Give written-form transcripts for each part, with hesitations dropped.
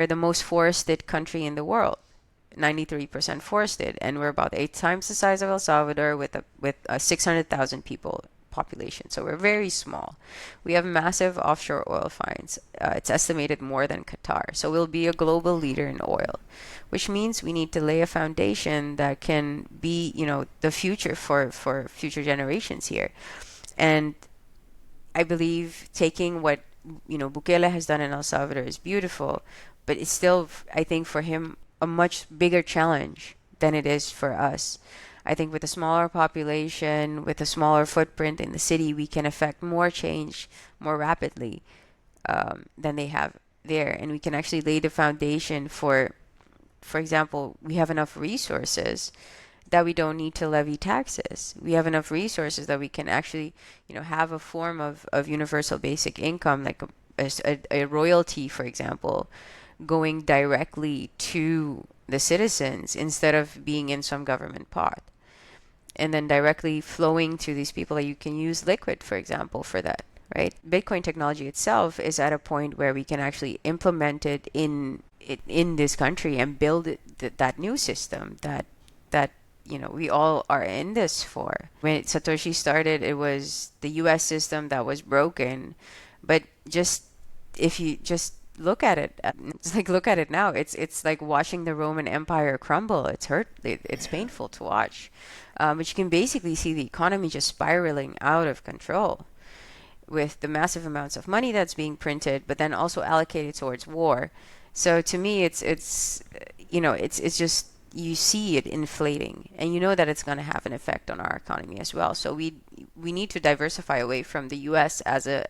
We're the most forested country in the world, 93% forested, and we're about 8 times the size of El Salvador with a 600,000 people population. So we're very small. We have massive offshore oil finds. It's estimated more than Qatar. So we'll be a global leader in oil, which means we need to lay a foundation that can be, the future for future generations here. And I believe taking what Bukele has done in El Salvador is beautiful, but it's still, I think, for him a much bigger challenge than it is for us. I think with a smaller population, with a smaller footprint in the city, we can affect more change more rapidly than they have there, and we can actually lay the foundation for example, we have enough resources that we don't need to levy taxes. We have enough resources that we can actually, have a form of universal basic income, like a royalty, for example, going directly to the citizens instead of being in some government pot, and then directly flowing to these people that you can use liquid, for example, for that. Right? Bitcoin technology itself is at a point where we can actually implement it in this country and build that new system that we all are in this for. When Satoshi started, it was the US system that was broken, but just if you just look at it, it's like look at it now. It's like watching the Roman Empire crumble. It's painful to watch. But you can basically see the economy just spiraling out of control with the massive amounts of money that's being printed, but then also allocated towards war. So to me, it's just you see it inflating, and you know that it's going to have an effect on our economy as well. So we need to diversify away from the U.S. as a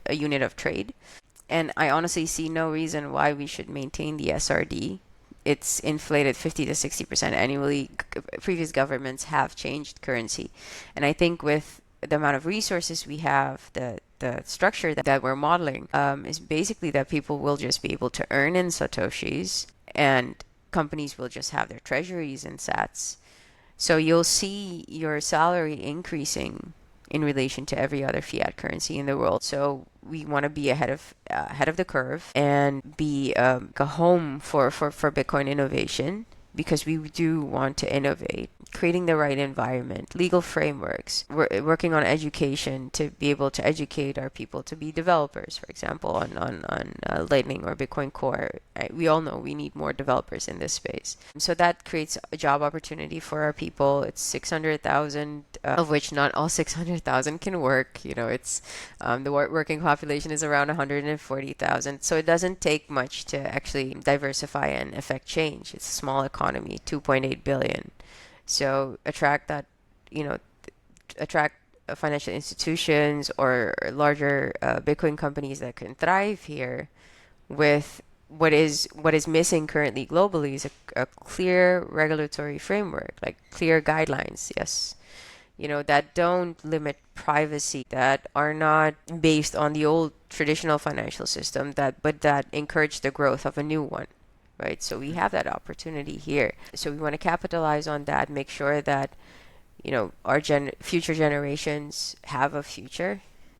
a unit of trade. And I honestly see no reason why we should maintain the SRD. It's inflated 50 to 60% annually. Previous governments have changed currency, and I think with the amount of resources we have, the structure that we're modeling is basically that people will just be able to earn in satoshis, and companies will just have their treasuries in sats. So you'll see your salary increasing in relation to every other fiat currency in the world. So we want to be ahead of the curve and be a home for Bitcoin innovation, because we do want to innovate, creating the right environment, legal frameworks. We're working on education to be able to educate our people to be developers, for example, on Lightning or Bitcoin Core. We all know we need more developers in this space. So that creates a job opportunity for our people. It's 600,000, of which not all 600,000 can work. It's the working population is around 140,000. So it doesn't take much to actually diversify and affect change. It's a small economy, 2.8 billion. So attract financial institutions or larger Bitcoin companies that can thrive here. With what is missing currently globally is a clear regulatory framework, like clear guidelines. Yes, that don't limit privacy, that are not based on the old traditional financial system, but that encourage the growth of a new one. Right? So we have that opportunity here. So we want to capitalize on that, make sure that, our future generations have a future